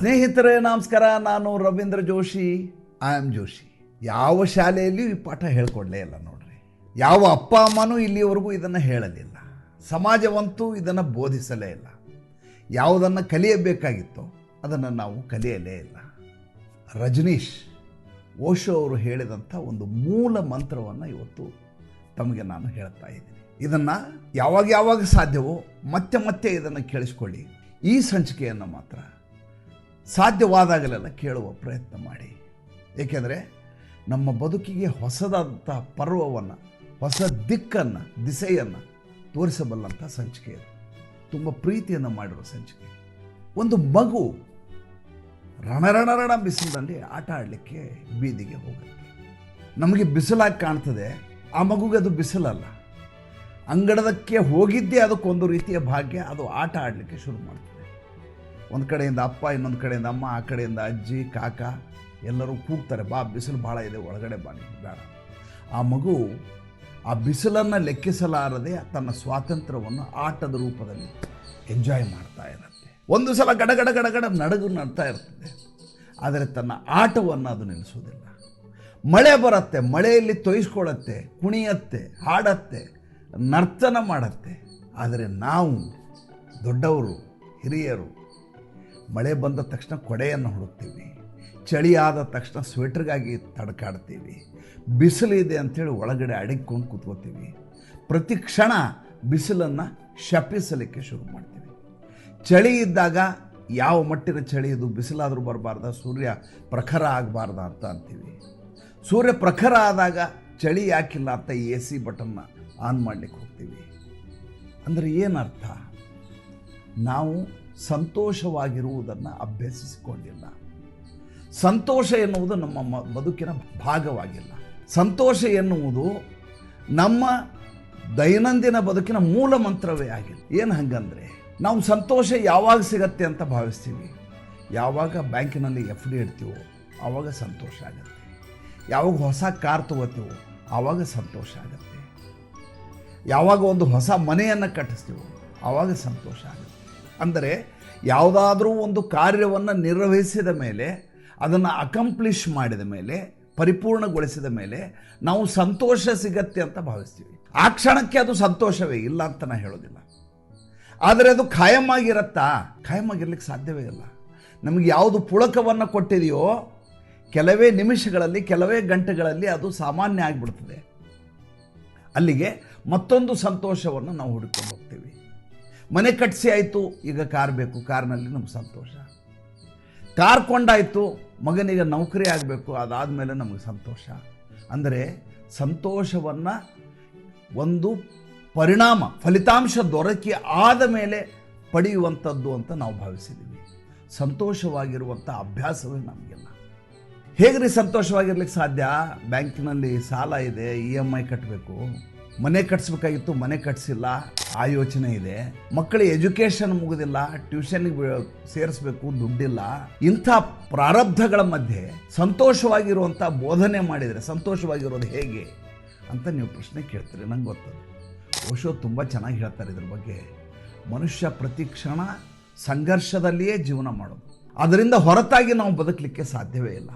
ಸ್ನೇಹಿತರೇ ನಮಸ್ಕಾರ. ನಾನು ರವೀಂದ್ರ ಜೋಶಿ. I am Joshi. ಯಾವ ಶಾಲೆಯಲ್ಲಿಯೂ ಈ ಪಾಠ ಹೇಳ್ಕೊಡ್ಲೇ ಇಲ್ಲ ನೋಡ್ರಿ. ಯಾವ ಅಪ್ಪ ಅಮ್ಮನೂ ಇಲ್ಲಿಯವರೆಗೂ ಇದನ್ನು ಹೇಳಲಿಲ್ಲ. ಸಮಾಜವಂತೂ ಇದನ್ನು ಬೋಧಿಸಲೇ ಇಲ್ಲ. ಯಾವುದನ್ನು ಕಲಿಯಬೇಕಾಗಿತ್ತೋ ಅದನ್ನು ನಾವು ಕಲಿಯಲೇ ಇಲ್ಲ. ರಜನೀಶ್ ಓಶೋ ಅವರು ಹೇಳಿದಂಥ ಒಂದು ಮೂಲ ಮಂತ್ರವನ್ನು ಇವತ್ತು ತಮಗೆ ನಾನು ಹೇಳ್ತಾ ಇದ್ದೀನಿ. ಇದನ್ನು ಯಾವಾಗ ಸಾಧ್ಯವೋ ಮತ್ತೆ ಇದನ್ನು ಕೇಳಿಸ್ಕೊಳ್ಳಿ. ಈ ಸಂಚಿಕೆಯನ್ನು ಮಾತ್ರ ಸಾಧ್ಯವಾದಾಗಲೆಲ್ಲ ಕೇಳುವ ಪ್ರಯತ್ನ ಮಾಡಿ. ಏಕೆಂದರೆ ನಮ್ಮ ಬದುಕಿಗೆ ಹೊಸದಾದಂಥ ಪರ್ವವನ್ನು, ಹೊಸ ದಿಕ್ಕನ್ನು, ದಿಸೆಯನ್ನು ತೋರಿಸಬಲ್ಲಂಥ ಸಂಚಿಕೆ ಇದು. ತುಂಬ ಪ್ರೀತಿಯನ್ನು ಮಾಡಿರೋ ಸಂಚಿಕೆ. ಒಂದು ಮಗು ರಣ ಬಿಸಿಲಿನಲ್ಲಿ ಆಟ ಆಡಲಿಕ್ಕೆ ಬೀದಿಗೆ ಹೋಗುತ್ತೆ. ನಮಗೆ ಬಿಸಿಲಾಗಿ ಕಾಣ್ತದೆ, ಆ ಮಗುಗೆ ಅದು ಬಿಸಿಲಲ್ಲ. ಅಂಗಡದಕ್ಕೆ ಹೋಗಿದ್ದೇ ಅದಕ್ಕೊಂದು ರೀತಿಯ ಭಾಗ್ಯ. ಅದು ಆಟ ಆಡಲಿಕ್ಕೆ ಶುರು ಮಾಡ್ತದೆ. ಒಂದು ಕಡೆಯಿಂದ ಅಪ್ಪ, ಇನ್ನೊಂದು ಕಡೆಯಿಂದ ಅಮ್ಮ, ಆ ಕಡೆಯಿಂದ ಅಜ್ಜಿ, ಕಾಕ ಎಲ್ಲರೂ ಕೂಗ್ತಾರೆ, ಬಾ ಬಿಸಿಲು ಭಾಳ ಇದೆ, ಒಳಗಡೆ ಬಾ, ನೀವು ಬೇಡ. ಆ ಮಗು ಆ ಬಿಸಿಲನ್ನು ಲೆಕ್ಕಿಸಲಾರದೆ ತನ್ನ ಸ್ವಾತಂತ್ರ್ಯವನ್ನು ಆಟದ ರೂಪದಲ್ಲಿ ಎಂಜಾಯ್ ಮಾಡ್ತಾ ಇರುತ್ತೆ. ಒಂದು ಸಲ ಗಡಗಡ ನಡುಗು ನಡ್ತಾ ಇರ್ತದೆ, ಆದರೆ ತನ್ನ ಆಟವನ್ನು ಅದು ನಿಲ್ಲಿಸೋದಿಲ್ಲ. ಮಳೆ ಬರುತ್ತೆ, ಮಳೆಯಲ್ಲಿ ತೊಯಿಸ್ಕೊಳ್ಳುತ್ತೆ, ಕುಣಿಯತ್ತೆ, ಹಾಡತ್ತೆ, ನರ್ತನ ಮಾಡತ್ತೆ. ಆದರೆ ನಾವು ದೊಡ್ಡವರು, ಹಿರಿಯರು ಮಳೆ ಬಂದ ತಕ್ಷಣ ಕೊಡೆಯನ್ನು ಹುಡುಕ್ತೀವಿ, ಚಳಿ ಆದ ತಕ್ಷಣ ಸ್ವೆಟ್ರಿಗಾಗಿ ತಡ್ಕಾಡ್ತೀವಿ, ಬಿಸಿಲಿದೆ ಅಂಥೇಳಿ ಒಳಗಡೆ ಅಡಗಿಕೊಂಡು ಕೂತ್ಕೋತೀವಿ. ಪ್ರತಿ ಕ್ಷಣ ಬಿಸಿಲನ್ನು ಶಪಿಸಲಿಕ್ಕೆ ಶುರು ಮಾಡ್ತೀವಿ. ಚಳಿ ಇದ್ದಾಗ ಯಾವ ಮಟ್ಟಿನ ಚಳಿ ಇದು, ಬಿಸಿಲಾದರೂ ಬರಬಾರ್ದ, ಸೂರ್ಯ ಪ್ರಖರ ಆಗಬಾರ್ದ ಅಂತ ಅಂತೀವಿ. ಸೂರ್ಯ ಪ್ರಖರ ಆದಾಗ ಚಳಿ ಯಾಕಿಲ್ಲ ಅಂತ AC ಬಟನ್ನ ಆನ್ ಮಾಡಲಿಕ್ಕೆ ಹೋಗ್ತೀವಿ. ಅಂದರೆ ಏನರ್ಥ? ನಾವು ಸಂತೋಷವಾಗಿರುವುದನ್ನು ಅಭ್ಯಸಿಸಿಕೊಂಡಿಲ್ಲ. ಸಂತೋಷ ಎನ್ನುವುದು ನಮ್ಮ ಬದುಕಿನ ಭಾಗವಾಗಿಲ್ಲ. ಸಂತೋಷ ಎನ್ನುವುದು ನಮ್ಮ ದೈನಂದಿನ ಬದುಕಿನ ಮೂಲ ಮಂತ್ರವೇ ಆಗಿಲ್ಲ. ಏನು ಹಂಗಂದರೆ, ನಾವು ಸಂತೋಷ ಯಾವಾಗ ಸಿಗತ್ತೆ ಅಂತ ಭಾವಿಸ್ತೀವಿ. ಯಾವಾಗ ಬ್ಯಾಂಕಿನಲ್ಲಿ FD ಇಡ್ತೀವೋ ಆವಾಗ ಸಂತೋಷ ಆಗುತ್ತೆ. ಯಾವಾಗ ಹೊಸ ಕಾರ್ ತೊಗೋತೀವೋ ಆವಾಗ ಸಂತೋಷ ಆಗುತ್ತೆ. ಯಾವಾಗ ಒಂದು ಹೊಸ ಮನೆಯನ್ನು ಕಟ್ಟಿಸ್ತೀವೋ ಆವಾಗ ಸಂತೋಷ ಆಗುತ್ತೆ. ಅಂದರೆ ಯಾವುದಾದ್ರೂ ಒಂದು ಕಾರ್ಯವನ್ನು ನಿರ್ವಹಿಸಿದ ಮೇಲೆ, ಅದನ್ನು ಅಕಂಪ್ಲಿಷ್ ಮಾಡಿದ ಮೇಲೆ, ಪರಿಪೂರ್ಣಗೊಳಿಸಿದ ಮೇಲೆ ನಾವು ಸಂತೋಷ ಸಿಗತ್ತೆ ಅಂತ ಭಾವಿಸ್ತೀವಿ. ಆ ಕ್ಷಣಕ್ಕೆ ಅದು ಸಂತೋಷವೇ ಇಲ್ಲ ಅಂತ ನಾನು ಹೇಳೋದಿಲ್ಲ. ಆದರೆ ಅದು ಖಾಯಮಾಗಿರತ್ತಾ? ಖಾಯಮಾಗಿರ್ಲಿಕ್ಕೆ ಸಾಧ್ಯವೇ ಇಲ್ಲ. ನಮಗೆ ಯಾವುದು ಪುಳಕವನ್ನು ಕೊಟ್ಟಿದೆಯೋ ಕೆಲವೇ ನಿಮಿಷಗಳಲ್ಲಿ, ಕೆಲವೇ ಗಂಟೆಗಳಲ್ಲಿ ಅದು ಸಾಮಾನ್ಯ ಆಗಿಬಿಡ್ತದೆ. ಅಲ್ಲಿಗೆ ಮತ್ತೊಂದು ಸಂತೋಷವನ್ನು ನಾವು ಹುಡುಕೊಂಡು ಹೋಗ್ತೀವಿ. ಮನೆ ಕಟ್ಟಿಸಿ ಆಯಿತು, ಈಗ ಕಾರ್ ಬೇಕು, ಕಾರ್ನಲ್ಲಿ ನಮ್ಗೆ ಸಂತೋಷ. ಕಾರ್ ಕೊಂಡಾಯಿತು, ಮಗನಿಗೆ ನೌಕರಿ ಆಗಬೇಕು, ಅದಾದಮೇಲೆ ನಮಗೆ ಸಂತೋಷ. ಅಂದರೆ ಸಂತೋಷವನ್ನು ಒಂದು ಪರಿಣಾಮ, ಫಲಿತಾಂಶ ದೊರಕಿ ಆದ ಮೇಲೆ ಪಡೆಯುವಂಥದ್ದು ಅಂತ ನಾವು ಭಾವಿಸಿದ್ದೀವಿ. ಸಂತೋಷವಾಗಿರುವಂಥ ಅಭ್ಯಾಸವೇ ನಮಗಿಲ್ಲ. ಹೇಗ್ರಿ ಸಂತೋಷವಾಗಿರ್ಲಿಕ್ಕೆ ಸಾಧ್ಯ? ಬ್ಯಾಂಕಿನಲ್ಲಿ ಸಾಲ ಇದೆ, EMI ಕಟ್ಟಬೇಕು, ಮನೆ ಕಟ್ಟಿಸ್ಬೇಕಾಗಿತ್ತು, ಮನೆ ಕಟ್ಟಿಸಿಲ್ಲ, ಆ ಯೋಚನೆ ಇದೆ, ಮಕ್ಕಳಿಗೆ ಎಜುಕೇಷನ್ ಮುಗಿದಿಲ್ಲ, ಟ್ಯೂಷನ್ಗೆ ಸೇರಿಸ್ಬೇಕು, ದುಡ್ಡಿಲ್ಲ. ಇಂಥ ಪ್ರಾರಬ್ಧಗಳ ಮಧ್ಯೆ ಸಂತೋಷವಾಗಿರುವಂಥ ಬೋಧನೆ ಮಾಡಿದರೆ ಸಂತೋಷವಾಗಿರೋದು ಹೇಗೆ ಅಂತ ನೀವು ಪ್ರಶ್ನೆ ಕೇಳ್ತೀರಿ. ನಂಗೆ ಗೊತ್ತದು. ಓಶೋ ತುಂಬ ಚೆನ್ನಾಗಿ ಹೇಳ್ತಾರೆ ಇದ್ರ ಬಗ್ಗೆ. ಮನುಷ್ಯ ಪ್ರತಿ ಕ್ಷಣ ಸಂಘರ್ಷದಲ್ಲಿಯೇ ಜೀವನ ಮಾಡೋದು. ಅದರಿಂದ ಹೊರತಾಗಿ ನಾವು ಬದುಕಲಿಕ್ಕೆ ಸಾಧ್ಯವೇ ಇಲ್ಲ.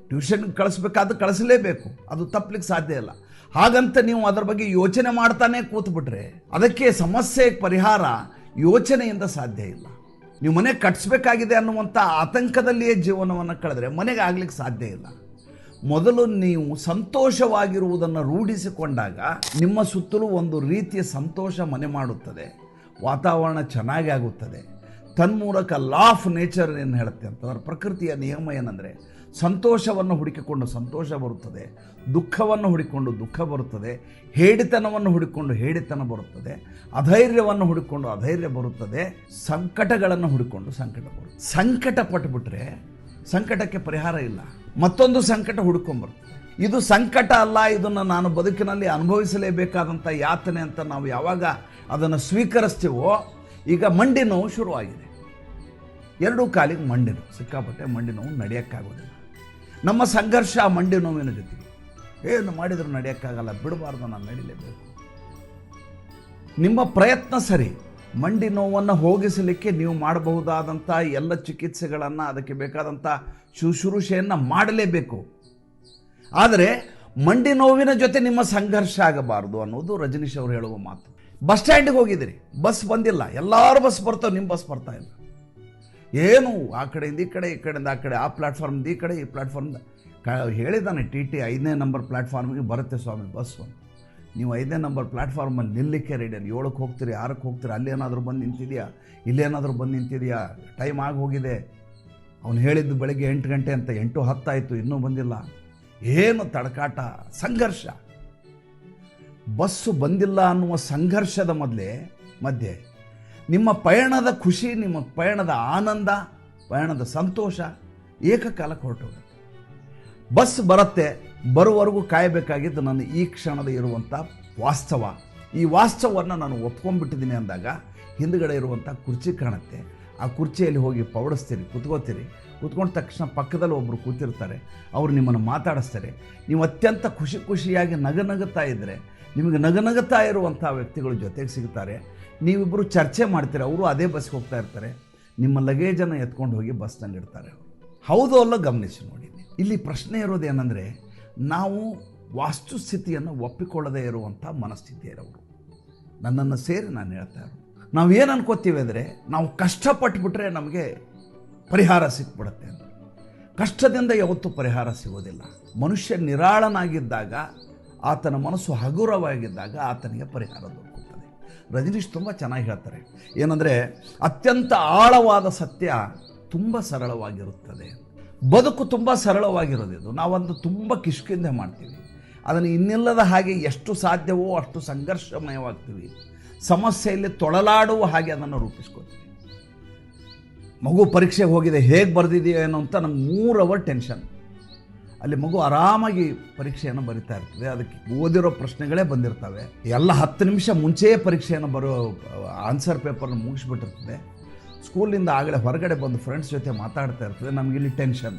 ಟ್ಯೂಷನ್ಗೆ ಕಳಿಸ್ಬೇಕಾದ್ರೆ ಕಳಿಸಲೇಬೇಕು, ಅದು ತಪ್ಪಲಿಕ್ಕೆ ಸಾಧ್ಯ ಇಲ್ಲ. ಹಾಗಂತ ನೀವು ಅದರ ಬಗ್ಗೆ ಯೋಚನೆ ಮಾಡ್ತಾನೆ ಕೂತ್ಬಿಟ್ರೆ ಅದಕ್ಕೆ ಸಮಸ್ಯೆ ಪರಿಹಾರ ಯೋಚನೆಯಿಂದ ಸಾಧ್ಯ ಇಲ್ಲ. ನೀವು ಮನೆ ಕಟ್ಟಿಸ್ಬೇಕಾಗಿದೆ ಅನ್ನುವಂಥ ಆತಂಕದಲ್ಲಿಯೇ ಜೀವನವನ್ನು ಕಳೆದ್ರೆ ಮನೆಗೆ ಆಗ್ಲಿಕ್ಕೆ ಸಾಧ್ಯ ಇಲ್ಲ. ಮೊದಲು ನೀವು ಸಂತೋಷವಾಗಿರುವುದನ್ನು ರೂಢಿಸಿಕೊಂಡಾಗ ನಿಮ್ಮ ಸುತ್ತಲೂ ಒಂದು ರೀತಿಯ ಸಂತೋಷ ಮನೆ ಮಾಡುತ್ತದೆ, ವಾತಾವರಣ ಚೆನ್ನಾಗಿ ಆಗುತ್ತದೆ. ತನ್ಮೂಲಕ ಲಾ ಆಫ್ ನೇಚರ್ ಏನು ಹೇಳುತ್ತೆ ಅಂತಂದ್ರೆ, ಪ್ರಕೃತಿಯ ನಿಯಮ ಏನಂದರೆ, ಸಂತೋಷವನ್ನು ಹುಡುಕಿಕೊಂಡು ಸಂತೋಷ ಬರುತ್ತದೆ, ದುಃಖವನ್ನು ಹುಡುಕಿಕೊಂಡು ದುಃಖ ಬರುತ್ತದೆ, ಹೇಡಿತನವನ್ನು ಹುಡುಕಿಕೊಂಡು ಹೇಡಿತನ ಬರುತ್ತದೆ, ಅಧೈರ್ಯವನ್ನು ಹುಡುಕಿಕೊಂಡು ಅಧೈರ್ಯ ಬರುತ್ತದೆ, ಸಂಕಟಗಳನ್ನು ಹುಡುಕಿಕೊಂಡು ಸಂಕಟ ಬರುತ್ತದೆ. ಸಂಕಟ ಪಟ್ಟುಬಿಟ್ರೆ ಸಂಕಟಕ್ಕೆ ಪರಿಹಾರ ಇಲ್ಲ, ಮತ್ತೊಂದು ಸಂಕಟ ಹುಡುಕೊಂಡ್ಬರ್ತದೆ. ಇದು ಸಂಕಟ ಅಲ್ಲ, ಇದನ್ನು ನಾನು ಬದುಕಿನಲ್ಲಿ ಅನುಭವಿಸಲೇಬೇಕಾದಂಥ ಯಾತನೆ ಅಂತ ನಾವು ಯಾವಾಗ ಅದನ್ನು ಸ್ವೀಕರಿಸ್ತೀವೋ, ಈಗ ಮಂಡಿ ನೋವು ಶುರುವಾಗಿದೆ. ಎರಡೂ ಕಾಲಿಗೆ ಮಂಡಿ ನೋವು, ಸಿಕ್ಕಾಪಟ್ಟೆ ಮಂಡಿ ನೋವು, ನಡೆಯೋಕ್ಕಾಗೋದಿಲ್ಲ. ನಮ್ಮ ಸಂಘರ್ಷ ಆ ಮಂಡಿ ನೋವಿನ ಜೊತೆಗೆ. ಏನು ಮಾಡಿದರೂ ನಡೆಯೋಕ್ಕಾಗಲ್ಲ, ಬಿಡಬಾರ್ದು, ನಾನು ನಡಿಲೇಬೇಕು. ನಿಮ್ಮ ಪ್ರಯತ್ನ ಸರಿ, ಮಂಡಿ ನೋವನ್ನು ಹೋಗಿಸಲಿಕ್ಕೆ ನೀವು ಮಾಡಬಹುದಾದಂಥ ಎಲ್ಲ ಚಿಕಿತ್ಸೆಗಳನ್ನು, ಅದಕ್ಕೆ ಬೇಕಾದಂಥ ಶುಶ್ರೂಷೆಯನ್ನು ಮಾಡಲೇಬೇಕು. ಆದರೆ ಮಂಡಿ ನೋವಿನ ಜೊತೆ ನಿಮ್ಮ ಸಂಘರ್ಷ ಆಗಬಾರ್ದು ಅನ್ನೋದು ರಜನೀಶ್ ಅವರು ಹೇಳುವ ಮಾತು. ಬಸ್ ಸ್ಟ್ಯಾಂಡಿಗೆ ಹೋಗಿದ್ದೀರಿ, ಬಸ್ ಬಂದಿಲ್ಲ, ಎಲ್ಲರೂ ಬಸ್ ಬರ್ತಾವೆ, ನಿಮ್ಮ ಬಸ್ ಬರ್ತಾ ಇಲ್ಲ. ಏನು ಆ ಕಡೆಯಿಂದ ಈ ಕಡೆ, ಈ ಕಡೆಯಿಂದ ಆ ಕಡೆ, ಆ ಪ್ಲ್ಯಾಟ್ಫಾರ್ಮ್ದು ಈ ಕಡೆ, ಈ ಪ್ಲ್ಯಾಟ್ಫಾರ್ಮ್ದ ಹೇಳಿದ್ದಾನೆ ಟಿ 5ನೇ ನಂಬರ್ ಪ್ಲ್ಯಾಟ್ಫಾರ್ಮಿಗೆ ಬರುತ್ತೆ ಸ್ವಾಮಿ ಬಸ್ಸು. ನೀವು 5ನೇ ನಂಬರ್ ಪ್ಲ್ಯಾಟ್ಫಾರ್ಮಲ್ಲಿ ನಿಲ್ಲಕ್ಕೆ ರೆಡಿಯಲ್ಲಿ 7ಕ್ಕೆ ಹೋಗ್ತೀರಿ, 6ಕ್ಕೆ ಹೋಗ್ತೀರಿ, ಅಲ್ಲೇನಾದರೂ ಬಂದು ನಿಂತಿದೆಯಾ, ಇಲ್ಲೇನಾದರೂ ಬಂದು ನಿಂತಿದೆಯಾ, ಟೈಮ್ ಆಗಿ ಹೋಗಿದೆ. ಅವನು ಹೇಳಿದ್ದು ಬೆಳಗ್ಗೆ 8 ಗಂಟೆ ಅಂತ, 8:10 ಆಯಿತು, ಇನ್ನೂ ಬಂದಿಲ್ಲ. ಏನು ತಡಕಾಟ, ಸಂಘರ್ಷ. ಬಸ್ಸು ಬಂದಿಲ್ಲ ಅನ್ನುವ ಸಂಘರ್ಷದ ಮಧ್ಯೆ ನಿಮ್ಮ ಪಯಣದ ಖುಷಿ, ನಿಮ್ಮ ಪಯಣದ ಆನಂದ, ಪಯಣದ ಸಂತೋಷ ಏಕಕಾಲಕ್ಕೆ ಹೊರಟೋಗುತ್ತೆ. ಬಸ್ ಬರುತ್ತೆ, ಬರುವವರೆಗೂ ಕಾಯಬೇಕಾಗಿದ್ದು ನನ್ನ ಈ ಕ್ಷಣದ ಇರುವಂಥ ವಾಸ್ತವ. ಈ ವಾಸ್ತವವನ್ನು ನಾನು ಒಪ್ಕೊಂಡ್ಬಿಟ್ಟಿದ್ದೀನಿ ಅಂದಾಗ ಹಿಂದುಗಡೆ ಇರುವಂಥ ಕುರ್ಚಿ ಕಾಣುತ್ತೆ. ಆ ಕುರ್ಚಿಯಲ್ಲಿ ಹೋಗಿ ಪವಡಿಸ್ತೀರಿ, ಕುತ್ಕೋತೀರಿ. ಕುತ್ಕೊಂಡ ತಕ್ಷಣ ಪಕ್ಕದಲ್ಲಿ ಒಬ್ಬರು ಕೂತಿರ್ತಾರೆ, ಅವರು ನಿಮ್ಮನ್ನು ಮಾತಾಡಿಸ್ತಾರೆ. ನೀವು ಅತ್ಯಂತ ಖುಷಿಯಾಗಿ ನಗುತ್ತಾ ಇದ್ದರೆ ನಿಮಗೆ ನಗುತ್ತಾ ಇರುವಂಥ ವ್ಯಕ್ತಿಗಳು ಜೊತೆಗೆ ಸಿಗ್ತಾರೆ. ನೀವಿಬ್ಬರು ಚರ್ಚೆ ಮಾಡ್ತೀರಿ, ಅವರು ಅದೇ ಬಸ್ಗೆ ಹೋಗ್ತಾ ಇರ್ತಾರೆ. ನಿಮ್ಮ ಲಗೇಜನ್ನು ಎತ್ಕೊಂಡು ಹೋಗಿ ಬಸ್ನಲ್ಲಿ ಇಡ್ತಾರೆ. ಹೌದು ಅಲ್ಲೋ ಗಮನಿಸಿ ನೋಡಿ. ಇಲ್ಲಿ ಪ್ರಶ್ನೆ ಇರೋದೇನೆಂದರೆ, ನಾವು ವಾಸ್ತುಸ್ಥಿತಿಯನ್ನು ಒಪ್ಪಿಕೊಳ್ಳದೇ ಇರುವಂಥ ಮನಸ್ಥಿತಿ ಇರೋರು. ನನ್ನನ್ನು ಸೇರಿ ನಾನು ಹೇಳ್ತಾ ಇರೋದು, ನಾವು ಏನು ಅನ್ಕೋತೀವಿ ಅಂದರೆ, ನಾವು ಕಷ್ಟಪಟ್ಟುಬಿಟ್ರೆ ನಮಗೆ ಪರಿಹಾರ ಸಿಕ್ಬಿಡುತ್ತೆ ಅಂತ. ಕಷ್ಟದಿಂದ ಯಾವತ್ತೂ ಪರಿಹಾರ ಸಿಗೋದಿಲ್ಲ. ಮನುಷ್ಯ ನಿರಾಳನಾಗಿದ್ದಾಗ, ಆತನ ಮನಸ್ಸು ಹಗುರವಾಗಿದ್ದಾಗ ಆತನಿಗೆ ಪರಿಹಾರ ದೊರಕುತ್ತದೆ. ರಜನೀಶ್ ತುಂಬ ಚೆನ್ನಾಗಿ ಹೇಳ್ತಾರೆ, ಏನಂದರೆ ಅತ್ಯಂತ ಆಳವಾದ ಸತ್ಯ ತುಂಬ ಸರಳವಾಗಿರುತ್ತದೆ. ಬದುಕು ತುಂಬ ಸರಳವಾಗಿರೋದಿದು. ನಾವಂದು ತುಂಬ ಕಿಷ್ಕಿಂದೆ ಮಾಡ್ತೀವಿ. ಅದನ್ನು ಇನ್ನಿಲ್ಲದ ಹಾಗೆ ಎಷ್ಟು ಸಾಧ್ಯವೋ ಅಷ್ಟು ಸಂಘರ್ಷಮಯವಾಗ್ತೀವಿ. ಸಮಸ್ಯೆಯಲ್ಲಿ ತೊಳಲಾಡುವ ಹಾಗೆ ಅದನ್ನು ರೂಪಿಸ್ಕೊತೀವಿ. ಮಗು ಪರೀಕ್ಷೆಗೆ ಹೋಗಿದೆ, ಹೇಗೆ ಬರೆದಿದೆಯೋ ಏನೋ ಅಂತ ನಮ್ಗೆ 3 ಅವರ್ ಟೆನ್ಷನ್. ಅಲ್ಲಿ ಮಗು ಆರಾಮಾಗಿ ಪರೀಕ್ಷೆಯನ್ನು ಬರಿತಾ ಇರ್ತದೆ. ಅದಕ್ಕೆ ಓದಿರೋ ಪ್ರಶ್ನೆಗಳೇ ಬಂದಿರ್ತವೆ. ಎಲ್ಲ 10 ನಿಮಿಷ ಮುಂಚೆಯೇ ಪರೀಕ್ಷೆಯನ್ನು ಬರೋ ಆನ್ಸರ್ ಪೇಪರ್ನ ಮುಗಿಸ್ಬಿಟ್ಟಿರ್ತದೆ. ಸ್ಕೂಲಿಂದ ಆಗಲೇ ಹೊರಗಡೆ ಬಂದು ಫ್ರೆಂಡ್ಸ್ ಜೊತೆ ಮಾತಾಡ್ತಾ ಇರ್ತದೆ. ನಮಗಿಲ್ಲಿ ಟೆನ್ಷನ್.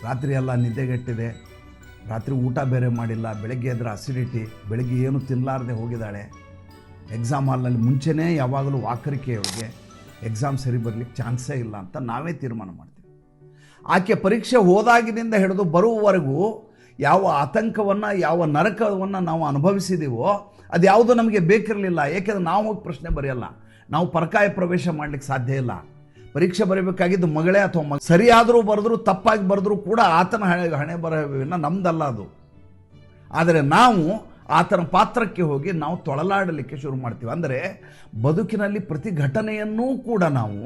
ರಾತ್ರಿ ಎಲ್ಲ ನಿದ್ದೆಗೆಟ್ಟಿದೆ, ರಾತ್ರಿ ಊಟ ಬೇರೆ ಮಾಡಿಲ್ಲ, ಬೆಳಗ್ಗೆ ಎದ್ರೆ ಅಸಿಡಿಟಿ, ಬೆಳಗ್ಗೆ ಏನು ತಿನ್ನಲಾರದೆ ಹೋಗಿದ್ದಾಳೆ. ಎಕ್ಸಾಮ್ ಹಾಲ್ನಲ್ಲಿ ಮುಂಚೆನೇ ಯಾವಾಗಲೂ ವಾಕರಿಕೆ ಅವಳಿಗೆ, ಎಕ್ಸಾಮ್ ಸರಿ ಬರಲಿಕ್ಕೆ ಚಾನ್ಸೇ ಇಲ್ಲ ಅಂತ ನಾವೇ ತೀರ್ಮಾನ ಮಾಡ್ತೀವಿ. ಆಕೆ ಪರೀಕ್ಷೆ ಹೋದಾಗಿನಿಂದ ಹಿಡಿದು ಬರುವವರೆಗೂ ಯಾವ ಆತಂಕವನ್ನು, ಯಾವ ನರಕವನ್ನು ನಾವು ಅನುಭವಿಸಿದ್ದೀವೋ ಅದು ಯಾವುದೂ ನಮಗೆ ಬೇಕಿರಲಿಲ್ಲ. ಏಕೆಂದರೆ ನಾವು ಹೋಗಿ ಪ್ರಶ್ನೆ ಬರೆಯಲ್ಲ, ನಾವು ಪರಕಾಯ ಪ್ರವೇಶ ಮಾಡಲಿಕ್ಕೆ ಸಾಧ್ಯ ಇಲ್ಲ. ಪರೀಕ್ಷೆ ಬರೀಬೇಕಾಗಿದ್ದು ಮಗಳೇ ಅಥವಾ ಮಗ. ಸರಿಯಾದರೂ ಬರೆದ್ರು ತಪ್ಪಾಗಿ ಬರೆದ್ರೂ ಕೂಡ ಆತನ ಹಣೆ ಬರಹವಿನ ನಮ್ದಲ್ಲ ಅದು. ಆದರೆ ನಾವು ಆತನ ಪಾತ್ರಕ್ಕೆ ಹೋಗಿ ನಾವು ತೊಳಲಾಡಲಿಕ್ಕೆ ಶುರು ಮಾಡ್ತೀವಿ. ಅಂದರೆ ಬದುಕಿನಲ್ಲಿ ಪ್ರತಿ ಘಟನೆಯನ್ನೂ ಕೂಡ ನಾವು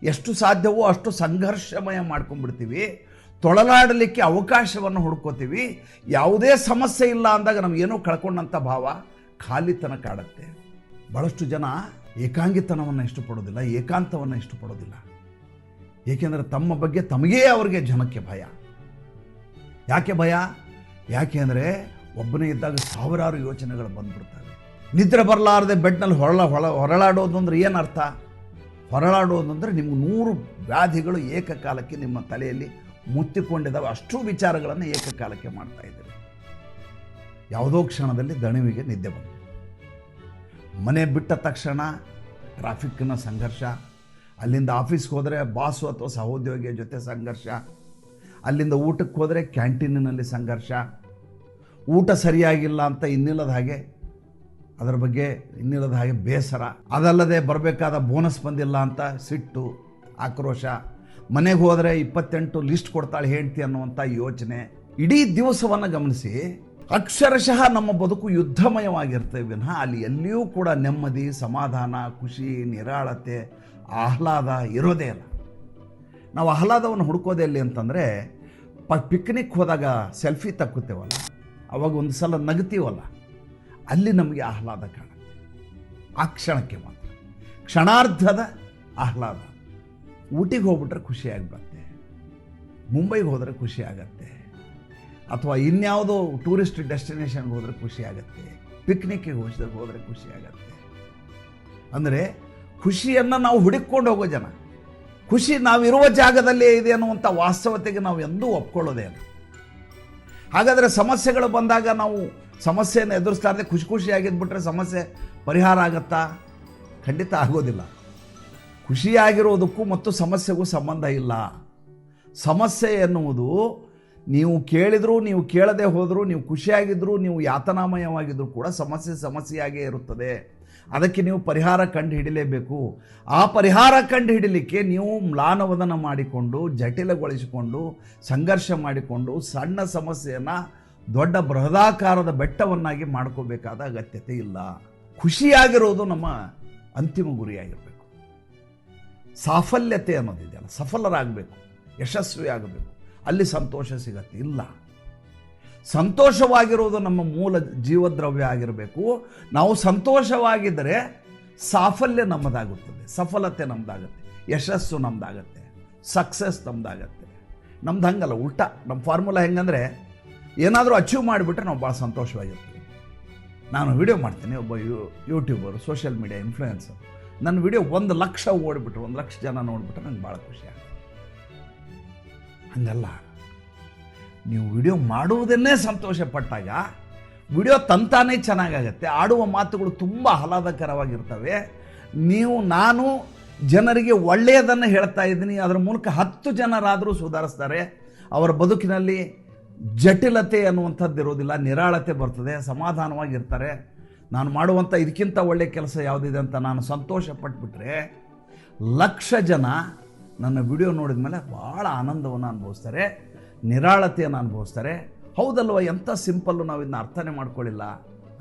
ಎಷ್ಟು ಸಾಧ್ಯವೋ ಅಷ್ಟು ಸಂಘರ್ಷಮಯ ಮಾಡ್ಕೊಂಡ್ಬಿಡ್ತೀವಿ. ತೊಳಲಾಡಲಿಕ್ಕೆ ಅವಕಾಶವನ್ನು ಹುಡ್ಕೋತೀವಿ. ಯಾವುದೇ ಸಮಸ್ಯೆ ಇಲ್ಲ ಅಂದಾಗ ನಮಗೇನೋ ಕಳ್ಕೊಂಡಂಥ ಭಾವ, ಖಾಲಿತನ ಕಾಡುತ್ತೆ. ಭಾಳಷ್ಟು ಜನ ಏಕಾಂಗಿತನವನ್ನು ಇಷ್ಟಪಡೋದಿಲ್ಲ, ಏಕಾಂತವನ್ನು ಇಷ್ಟಪಡೋದಿಲ್ಲ. ಏಕೆಂದರೆ ತಮ್ಮ ಬಗ್ಗೆ ತಮಗೇ ಅವರಿಗೆ ಜನಕ್ಕೆ ಭಯ. ಯಾಕೆ ಭಯ? ಯಾಕೆ ಅಂದರೆ ಒಬ್ಬನೇ ಇದ್ದಾಗ ಸಾವಿರಾರು ಯೋಚನೆಗಳು ಬಂದ್ಬಿಡ್ತವೆ. ನಿದ್ರೆ ಬರಲಾರದೆ ಬೆಡ್ನಲ್ಲಿ ಹೊರಳಾಡೋದು ಅಂದರೆ ಏನು ಅರ್ಥ? ಹೊರಳಾಡೋದು ಅಂದರೆ ನಿಮ್ಗೆ 100 ವ್ಯಾಧಿಗಳು ಏಕಕಾಲಕ್ಕೆ ನಿಮ್ಮ ತಲೆಯಲ್ಲಿ ಮುತ್ತಿಕೊಂಡಿದ್ದಾವೆ. ಅಷ್ಟು ವಿಚಾರಗಳನ್ನು ಏಕಕಾಲಕ್ಕೆ ಮಾಡ್ತಾ ಇದ್ದೀರಿ. ಯಾವುದೋ ಕ್ಷಣದಲ್ಲಿ ದಣಿವಿಗೆ ನಿದ್ದೆ ಬಂತು. ಮನೆ ಬಿಟ್ಟ ತಕ್ಷಣ ಟ್ರಾಫಿಕ್ನ ಸಂಘರ್ಷ, ಅಲ್ಲಿಂದ ಆಫೀಸ್ಗೆ ಹೋದರೆ ಬಾಸು ಅಥವಾ ಸಹೋದ್ಯೋಗಿಯ ಜೊತೆ ಸಂಘರ್ಷ, ಅಲ್ಲಿಂದ ಊಟಕ್ಕೆ ಹೋದರೆ ಕ್ಯಾಂಟೀನಿನಲ್ಲಿ ಸಂಘರ್ಷ, ಊಟ ಸರಿಯಾಗಿಲ್ಲ ಅಂತ ಇನ್ನಿಲ್ಲದ ಹಾಗೆ ಅದರ ಬಗ್ಗೆ ಇನ್ನಿಲ್ಲದ ಹಾಗೆ ಬೇಸರ, ಅದಲ್ಲದೆ ಬರಬೇಕಾದ ಬೋನಸ್ ಬಂದಿಲ್ಲ ಅಂತ ಸಿಟ್ಟು, ಆಕ್ರೋಶ, ಮನೆಗೆ ಹೋದರೆ 28 ಲಿಸ್ಟ್ ಕೊಡ್ತಾಳೆ ಹೆಂಡ್ತಿ ಅನ್ನುವಂಥ ಯೋಚನೆ. ಇಡೀ ದಿವಸವನ್ನು ಗಮನಿಸಿ, ಅಕ್ಷರಶಃ ನಮ್ಮ ಬದುಕು ಯುದ್ಧಮಯವಾಗಿರ್ತೇವೆ ವಿನಃ ಅಲ್ಲಿ ಎಲ್ಲಿಯೂ ಕೂಡ ನೆಮ್ಮದಿ, ಸಮಾಧಾನ, ಖುಷಿ, ನಿರಾಳತೆ, ಆಹ್ಲಾದ ಇರೋದೇ ಇಲ್ಲ. ನಾವು ಆಹ್ಲಾದವನ್ನು ಹುಡುಕೋದೇ ಎಲ್ಲಿ ಅಂತಂದರೆ, ಪಿಕ್ನಿಕ್ ಹೋದಾಗ ಸೆಲ್ಫಿ ತಕ್ಕುತ್ತೇವಲ್ಲ, ಅವಾಗ ಒಂದು ಸಲ ನಗ್ತೀವಲ್ಲ, ಅಲ್ಲಿ ನಮಗೆ ಆಹ್ಲಾದ ಕಾಣುತ್ತೆ. ಆ ಕ್ಷಣಕ್ಕೆ ಮಾತ್ರ, ಕ್ಷಣಾರ್ಧದ ಆಹ್ಲಾದ. ಊಟಿಗೆ ಹೋಗ್ಬಿಟ್ರೆ ಖುಷಿಯಾಗಿಬಿಡುತ್ತೆ, ಮುಂಬೈಗೆ ಹೋದರೆ ಖುಷಿ ಆಗತ್ತೆ, ಅಥವಾ ಇನ್ಯಾವುದೋ ಟೂರಿಸ್ಟ್ ಡೆಸ್ಟಿನೇಷನ್ಗೆ ಹೋದರೆ ಖುಷಿ ಆಗುತ್ತೆ, ಪಿಕ್ನಿಕ್ಕಿಗೆ ಹೋದರೆ ಖುಷಿ ಆಗತ್ತೆ. ಅಂದರೆ ಖುಷಿಯನ್ನು ನಾವು ಹುಡುಕೊಂಡು ಹೋಗೋ ಜನ. ಖುಷಿ ನಾವಿರುವ ಜಾಗದಲ್ಲೇ ಇದೆ ಅನ್ನುವಂಥ ವಾಸ್ತವತೆಗೆ ನಾವು ಎಂದೂ ಒಪ್ಕೊಳ್ಳೋದೇ ಇಲ್ಲ. ಹಾಗಾದರೆ ಸಮಸ್ಯೆಗಳು ಬಂದಾಗ ನಾವು ಸಮಸ್ಯೆಯನ್ನು ಎದುರಿಸ್ತಾ ಇರದೆ ಖುಷಿಯಾಗಿದ್ಬಿಟ್ರೆ ಸಮಸ್ಯೆ ಪರಿಹಾರ ಆಗತ್ತಾ? ಖಂಡಿತ ಆಗೋದಿಲ್ಲ. ಖುಷಿಯಾಗಿರೋದಕ್ಕೂ ಮತ್ತು ಸಮಸ್ಯೆಗೂ ಸಂಬಂಧ ಇಲ್ಲ. ಸಮಸ್ಯೆ ಎನ್ನುವುದು ನೀವು ಕೇಳಿದರೂ ನೀವು ಕೇಳದೆ ಹೋದರೂ ನೀವು ಖುಷಿಯಾಗಿದ್ದರೂ ನೀವು ಯಾತನಾಮಯವಾಗಿದ್ದರೂ ಕೂಡ ಸಮಸ್ಯೆಯಾಗೇ ಇರುತ್ತದೆ. ಅದಕ್ಕೆ ನೀವು ಪರಿಹಾರ ಕಂಡು ಹಿಡಿಲೇಬೇಕು. ಆ ಪರಿಹಾರ ಕಂಡು ಹಿಡಿಲಿಕ್ಕೆ ನೀವು ಮ್ಲಾನವದನ ಮಾಡಿಕೊಂಡು ಜಟಿಲಗೊಳಿಸಿಕೊಂಡು ಸಂಘರ್ಷ ಮಾಡಿಕೊಂಡು ಸಣ್ಣ ಸಮಸ್ಯೆಯನ್ನು ದೊಡ್ಡ ಬೃಹದಾಕಾರದ ಬೆಟ್ಟವನ್ನಾಗಿ ಮಾಡ್ಕೋಬೇಕಾದ ಅಗತ್ಯತೆ ಇಲ್ಲ. ಖುಷಿಯಾಗಿರೋದು ನಮ್ಮ ಅಂತಿಮ ಗುರಿಯಾಗಿರಬೇಕು. ಸಾಫಲ್ಯತೆ ಅನ್ನೋದಿದೆಯಲ್ಲ, ಸಫಲರಾಗಬೇಕು, ಯಶಸ್ವಿ ಆಗಬೇಕು, ಅಲ್ಲಿ ಸಂತೋಷ ಸಿಗತ್ತೆ. ಇಲ್ಲ, ಸಂತೋಷವಾಗಿರೋದು ನಮ್ಮ ಮೂಲ ಜೀವದ್ರವ್ಯ ಆಗಿರಬೇಕು. ನಾವು ಸಂತೋಷವಾಗಿದ್ದರೆ ಸಾಫಲ್ಯ ನಮ್ಮದಾಗುತ್ತದೆ, ಸಫಲತೆ ನಮ್ಮದಾಗತ್ತೆ, ಯಶಸ್ಸು ನಮ್ಮದಾಗತ್ತೆ, ಸಕ್ಸಸ್ ನಮ್ಮದಾಗತ್ತೆ. ನಮ್ದು ಹಂಗಲ್ಲ, ಉಲ್ಟಾ. ನಮ್ಮ ಫಾರ್ಮುಲಾ ಹೆಂಗಂದರೆ ಏನಾದರೂ ಅಚೀವ್ ಮಾಡಿಬಿಟ್ರೆ ನಾವು ಭಾಳ ಸಂತೋಷವಾಗಿರ್ತೀವಿ. ನಾನು ವಿಡಿಯೋ ಮಾಡ್ತೀನಿ, ಒಬ್ಬ ಯೂಟ್ಯೂಬರು, ಸೋಷಿಯಲ್ ಮೀಡಿಯಾ ಇನ್ಫ್ಲೂಯೆನ್ಸರ್. ನನ್ನ ವಿಡಿಯೋ 1,00,000 ಓಡಿಬಿಟ್ರು, 1,00,000 ಜನ ನೋಡಿಬಿಟ್ರೆ ನಂಗೆ ಭಾಳ ಖುಷಿ ಆಗುತ್ತೆ. ಹಂಗಲ್ಲ, ನೀವು ವಿಡಿಯೋ ಮಾಡುವುದನ್ನೇ ಸಂತೋಷ ಪಟ್ಟಾಗ ವಿಡಿಯೋ ತಂತಾನೇ ಚೆನ್ನಾಗಾಗತ್ತೆ. ಆಡುವ ಮಾತುಗಳು ತುಂಬ ಆಹ್ಲಾದಕರವಾಗಿರ್ತವೆ. ನಾನು ಜನರಿಗೆ ಒಳ್ಳೆಯದನ್ನು ಹೇಳ್ತಾ ಇದ್ದೀನಿ, ಅದರ ಮೂಲಕ 10 ಜನರಾದರೂ ಸುಧಾರಿಸ್ತಾರೆ. ಅವರ ಬದುಕಿನಲ್ಲಿ ಜಟಿಲತೆ ಅನ್ನುವಂಥದ್ದು ಇರೋದಿಲ್ಲ, ನಿರಾಳತೆ ಬರ್ತದೆ, ಸಮಾಧಾನವಾಗಿರ್ತಾರೆ. ನಾನು ಮಾಡುವಂಥ ಇದಕ್ಕಿಂತ ಒಳ್ಳೆಯ ಕೆಲಸ ಯಾವುದಿದೆ ಅಂತ ನಾನು ಸಂತೋಷ ಪಟ್ಬಿಟ್ರೆ 1,00,000 ಜನ ನನ್ನ ವಿಡಿಯೋ ನೋಡಿದ ಮೇಲೆ ಭಾಳ ಆನಂದವನ್ನು ಅನುಭವಿಸ್ತಾರೆ, ನಿರಾಳತೆಯನ್ನು ಅನುಭವಿಸ್ತಾರೆ. ಹೌದಲ್ವ, ಎಂಥ ಸಿಂಪಲ್ಲು, ನಾವು ಇದನ್ನ ಅರ್ಥನೇ ಮಾಡ್ಕೊಳ್ಳಿಲ್ಲ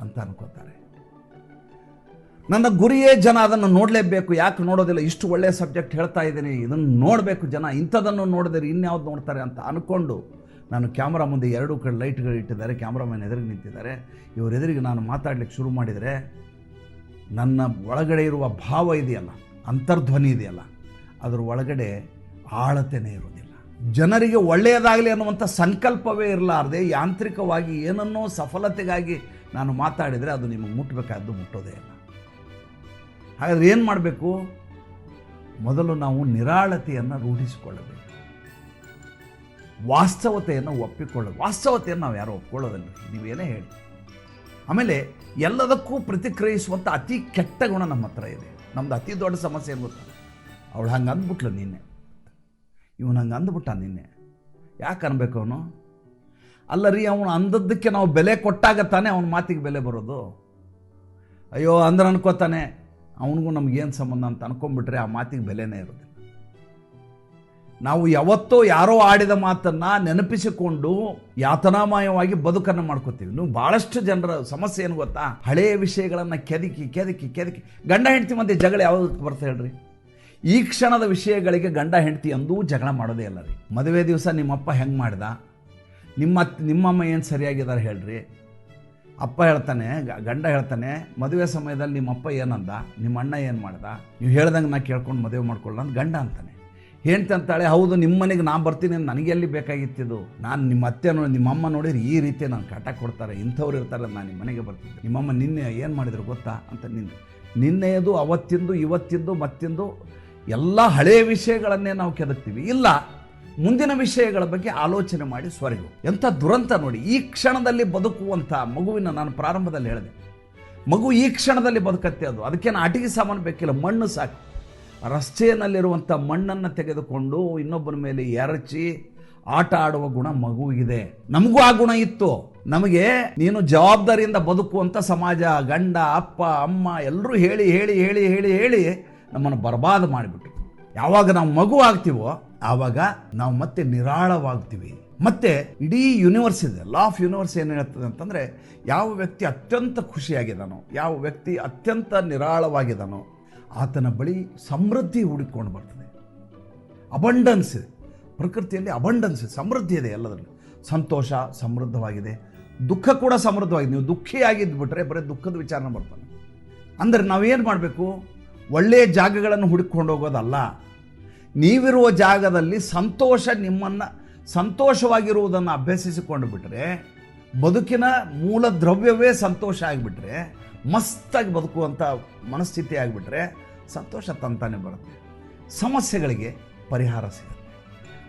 ಅಂತ ಅನ್ಕೋತಾರೆ. ನನ್ನ ಗುರಿಯೇ ಜನ ಅದನ್ನು ನೋಡಲೇಬೇಕು. ಯಾಕೆ ನೋಡೋದಿಲ್ಲ, ಇಷ್ಟು ಒಳ್ಳೆಯ ಸಬ್ಜೆಕ್ಟ್ ಹೇಳ್ತಾ ಇದ್ದೀನಿ, ಇದನ್ನು ನೋಡಬೇಕು ಜನ, ಇಂಥದನ್ನು ನೋಡಿದರೆ ಇನ್ಯಾವ್ದು ನೋಡ್ತಾರೆ ಅಂತ ಅಂದ್ಕೊಂಡು ನಾನು ಕ್ಯಾಮ್ರಾ ಮುಂದೆ 2 ಕಡೆ ಲೈಟ್ಗಳು ಇಟ್ಟಿದ್ದಾರೆ, ಕ್ಯಾಮ್ರಾಮನ್ ಎದುರಿಗೆ ನಿಂತಿದ್ದಾರೆ. ಇವ್ರ ಎದುರಿಗೆ ನಾನು ಮಾತಾಡಲಿಕ್ಕೆ ಶುರು ಮಾಡಿದರೆ ನನ್ನ ಒಳಗಡೆ ಇರುವ ಭಾವ ಇದೆಯಲ್ಲ, ಅಂತರ್ಧ್ವನಿ ಇದೆಯಲ್ಲ, ಅದರ ಒಳಗಡೆ ಆಳತೆನೇ ಇರೋದಿಲ್ಲ. ಜನರಿಗೆ ಒಳ್ಳೆಯದಾಗಲಿ ಅನ್ನುವಂಥ ಸಂಕಲ್ಪವೇ ಇರಲಾರದೆ ಯಾಂತ್ರಿಕವಾಗಿ ಏನನ್ನೋ ಸಫಲತೆಗಾಗಿ ನಾನು ಮಾತಾಡಿದರೆ ಅದು ನಿಮಗೆ ಮುಟ್ಟಬೇಕಾದ್ದು ಮುಟ್ಟೋದೇ ಇಲ್ಲ. ಹಾಗಾದರೆ ಏನು ಮಾಡಬೇಕು? ಮೊದಲು ನಾವು ನಿರಾಳತೆಯನ್ನು ರೂಢಿಸಿಕೊಳ್ಳಬೇಕು, ವಾಸ್ತವತೆಯನ್ನು ಒಪ್ಪಿಕೊಳ್ಳೋದು. ವಾಸ್ತವತೆಯನ್ನು ನಾವು ಯಾರೋ ಒಪ್ಕೊಳ್ಳೋದಲ್ಲ, ನೀವೇನೇ ಹೇಳಿ. ಆಮೇಲೆ ಎಲ್ಲದಕ್ಕೂ ಪ್ರತಿಕ್ರಿಯಿಸುವಂಥ ಅತಿ ಕೆಟ್ಟ ಗುಣ ನಮ್ಮ ಹತ್ರ ಇದೆ. ನಮ್ಮದು ಅತಿ ದೊಡ್ಡ ಸಮಸ್ಯೆ ಏನು ಗೊತ್ತಾ? ಅವಳು ಹಂಗೆ ಅಂದ್ಬಿಟ್ಲು ನಿನ್ನೆ, ಇವನು ಹಂಗೆ ಅಂದ್ಬಿಟ್ಟ ನಿನ್ನೆ, ಯಾಕೆ ಅನ್ಬೇಕು ಅವನು? ಅಲ್ಲ ರೀ, ಅವನು ಅಂದದ್ದಕ್ಕೆ ನಾವು ಬೆಲೆ ಕೊಟ್ಟಾಗ ತಾನೇ ಅವನ ಮಾತಿಗೆ ಬೆಲೆ ಬರೋದು. ಅಯ್ಯೋ ಅಂದ್ರೆ ಅನ್ಕೋತಾನೆ, ಅವನಿಗೂ ನಮಗೇನು ಸಂಬಂಧ ಅಂತ ಅನ್ಕೊಂಡ್ಬಿಟ್ರೆ ಆ ಮಾತಿಗೆ ಬೆಲೆನೇ ಇರೋದಿಲ್ಲ. ನಾವು ಯಾವತ್ತೋ ಯಾರೋ ಆಡಿದ ಮಾತನ್ನು ನೆನಪಿಸಿಕೊಂಡು ಯಾತನಾಮಯವಾಗಿ ಬದುಕನ್ನು ಮಾಡ್ಕೋತೀವಿ. ನೀವು ಭಾಳಷ್ಟು ಜನರ ಸಮಸ್ಯೆ ಏನು ಗೊತ್ತಾ? ಹಳೆಯ ವಿಷಯಗಳನ್ನು ಕೆದಕಿ ಗಂಡ ಹೆಂಡತಿ ಮಧ್ಯೆ ಜಗಳ ಯಾವುದಕ್ಕೆ ಬರ್ತಾ ಹೇಳ್ರಿ? ಈ ಕ್ಷಣದ ವಿಷಯಗಳಿಗೆ ಗಂಡ ಹೆಂಡತಿ ಎಂದೂ ಜಗಳ ಮಾಡೋದೇ ಇಲ್ಲ ರೀ. ಮದುವೆ ದಿವಸ ನಿಮ್ಮಪ್ಪ ಹೆಂಗೆ ಮಾಡ್ದ, ನಿಮ್ಮಮ್ಮ ಏನು ಸರಿಯಾಗಿದ್ದಾರೆ ಹೇಳ್ರಿ. ಅಪ್ಪ ಹೇಳ್ತಾನೆ, ಗಂಡ ಹೇಳ್ತಾನೆ, ಮದುವೆ ಸಮಯದಲ್ಲಿ ನಿಮ್ಮಪ್ಪ ಏನಂದ, ನಿಮ್ಮ ಅಣ್ಣ ಏನು ಮಾಡ್ದ, ನೀವು ಹೇಳ್ದಂಗೆ ನಾ ಕೇಳ್ಕೊಂಡು ಮದುವೆ ಮಾಡ್ಕೊಳ್ಳ ಅಂತ ಗಂಡ ಅಂತಾನೆ. ಹೆಂಡ್ತಿ ಅಂತಾಳೆ, ಹೌದು ನಿಮ್ಮ ಮನೆಗೆ ನಾನು ಬರ್ತೀನಿ, ನನಗೆಲ್ಲಿ ಬೇಕಾಗಿತ್ತಿದ್ದು, ನಾನು ನಿಮ್ಮ ಅತ್ತೆ ನೋಡಿ ನಿಮ್ಮಮ್ಮ ನೋಡಿದ್ರೆ ಈ ರೀತಿ ನಾನು ಕಾಟ ಕೊಡ್ತಾರೆ, ಇಂಥವ್ರು ಇರ್ತಾರೆ, ನಾನು ನಿಮ್ಮ ಮನೆಗೆ ಬರ್ತಿದ್ದೆ, ನಿಮ್ಮಮ್ಮ ನಿನ್ನೆ ಏನು ಮಾಡಿದ್ರು ಗೊತ್ತಾ ಅಂತ. ನಿನ್ನೆಯದು, ಅವತ್ತಿಂದು, ಇವತ್ತಿಂದು, ಮತ್ತಿಂದು ಎಲ್ಲ ಹಳೆಯ ವಿಷಯಗಳನ್ನೇ ನಾವು ಕೆದಕ್ತೀವಿ. ಇಲ್ಲ, ಮುಂದಿನ ವಿಷಯಗಳ ಬಗ್ಗೆ ಆಲೋಚನೆ ಮಾಡಿ ಸ್ವರ್ಗು. ಎಂಥ ದುರಂತ ನೋಡಿ. ಈ ಕ್ಷಣದಲ್ಲಿ ಬದುಕುವಂಥ ಮಗುವಿನ ನಾನು ಪ್ರಾರಂಭದಲ್ಲಿ ಹೇಳಿದೆ, ಮಗು ಈ ಕ್ಷಣದಲ್ಲಿ ಬದುಕತ್ತೆ. ಅದಕ್ಕೇನು ಆಟಿಕೆ ಸಾಮಾನು ಬೇಕಿಲ್ಲ, ಮಣ್ಣು ಸಾಕು. ರಸ್ತೆಯಲ್ಲಿರುವಂಥ ಮಣ್ಣನ್ನು ತೆಗೆದುಕೊಂಡು ಇನ್ನೊಬ್ಬರ ಮೇಲೆ ಎರಚಿ ಆಟ ಆಡುವ ಗುಣ ಮಗುವಿಗಿದೆ. ನಮಗೂ ಆ ಗುಣ ಇತ್ತು. ನಮಗೆ ನೀನು ಜವಾಬ್ದಾರಿಯಿಂದ ಬದುಕುವಂಥ ಸಮಾಜ, ಗಂಡ, ಅಪ್ಪ, ಅಮ್ಮ ಎಲ್ಲರೂ ಹೇಳಿ ಹೇಳಿ ಹೇಳಿ ಹೇಳಿ ಹೇಳಿ ನಮ್ಮನ್ನು ಬರ್ಬಾದ್ ಮಾಡಿಬಿಟ್ರು. ಯಾವಾಗ ನಾವು ಮಗು ಆಗ್ತೀವೋ ಆವಾಗ ನಾವು ಮತ್ತೆ ನಿರಾಳವಾಗ್ತೀವಿ. ಮತ್ತೆ ಇಡೀ ಯೂನಿವರ್ಸ್ ಇದೆ, ಲಾ ಆಫ್ ಯೂನಿವರ್ಸ್ ಏನು ಹೇಳ್ತದೆ ಅಂತಂದರೆ, ಯಾವ ವ್ಯಕ್ತಿ ಅತ್ಯಂತ ಖುಷಿಯಾಗಿದ್ದಾನೋ, ಯಾವ ವ್ಯಕ್ತಿ ಅತ್ಯಂತ ನಿರಾಳವಾಗಿದ್ದಾನೋ ಆತನ ಬಳಿ ಸಮೃದ್ಧಿ ಹುಡುಕೊಂಡು ಬರ್ತದೆ. ಅಬಂಡನ್ಸ್ ಇದೆ ಪ್ರಕೃತಿಯಲ್ಲಿ, ಅಬಂಡನ್ಸ್ ಇದೆ, ಸಮೃದ್ಧಿ ಇದೆ ಎಲ್ಲದರಲ್ಲಿ. ಸಂತೋಷ ಸಮೃದ್ಧವಾಗಿದೆ, ದುಃಖ ಕೂಡ ಸಮೃದ್ಧವಾಗಿದೆ. ನೀವು ದುಃಖಿಯಾಗಿದ್ದುಬಿಟ್ರೆ ಬರೀ ದುಃಖದ ವಿಚಾರನ ಬರ್ತಾನೆ. ಅಂದರೆ ನಾವೇನು ಮಾಡಬೇಕು? ಒಳ್ಳೆಯ ಜಾಗಗಳನ್ನು ಹುಡುಕೊಂಡು ಹೋಗೋದಲ್ಲ, ನೀವಿರುವ ಜಾಗದಲ್ಲಿ ನಿಮ್ಮನ್ನು ಸಂತೋಷವಾಗಿರುವುದನ್ನು ಅಭ್ಯಸಿಸಿಕೊಂಡು ಬಿಟ್ಟರೆ, ಬದುಕಿನ ಮೂಲ ದ್ರವ್ಯವೇ ಸಂತೋಷ ಆಗಿಬಿಟ್ರೆ, ಮಸ್ತಾಗಿ ಬದುಕುವಂಥ ಮನಸ್ಥಿತಿ ಆಗಿಬಿಟ್ರೆ ಸಂತೋಷ ತಂತಾನೆ ಬರುತ್ತೆ, ಸಮಸ್ಯೆಗಳಿಗೆ ಪರಿಹಾರ ಸಿಗುತ್ತೆ.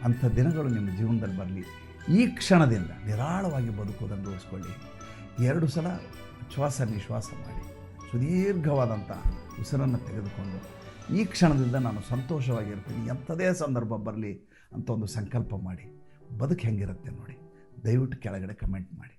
ಅಂಥ ದಿನಗಳು ನಿಮ್ಮ ಜೀವನದಲ್ಲಿ ಬರಲಿ. ಈ ಕ್ಷಣದಿಂದ ನಿರಾಳವಾಗಿ ಬದುಕುವುದನ್ನು ರೂಢಿಸ್ಕೊಳ್ಳಿ. 2 ಸಲ ಶ್ವಾಸ ನಿಶ್ವಾಸ ಮಾಡಿ, ಸುದೀರ್ಘವಾದಂಥ ಉಸಿರನ್ನು ತೆಗೆದುಕೊಂಡು ಈ ಕ್ಷಣದಿಂದ ನಾನು ಸಂತೋಷವಾಗಿರ್ತೀನಿ, ಎಂಥದೇ ಸಂದರ್ಭ ಬರಲಿ ಅಂತ ಒಂದು ಸಂಕಲ್ಪ ಮಾಡಿ ಬದುಕು ಹೆಂಗಿರುತ್ತೆ ನೋಡಿ. ದಯವಿಟ್ಟು ಕೆಳಗಡೆ ಕಮೆಂಟ್ ಮಾಡಿ.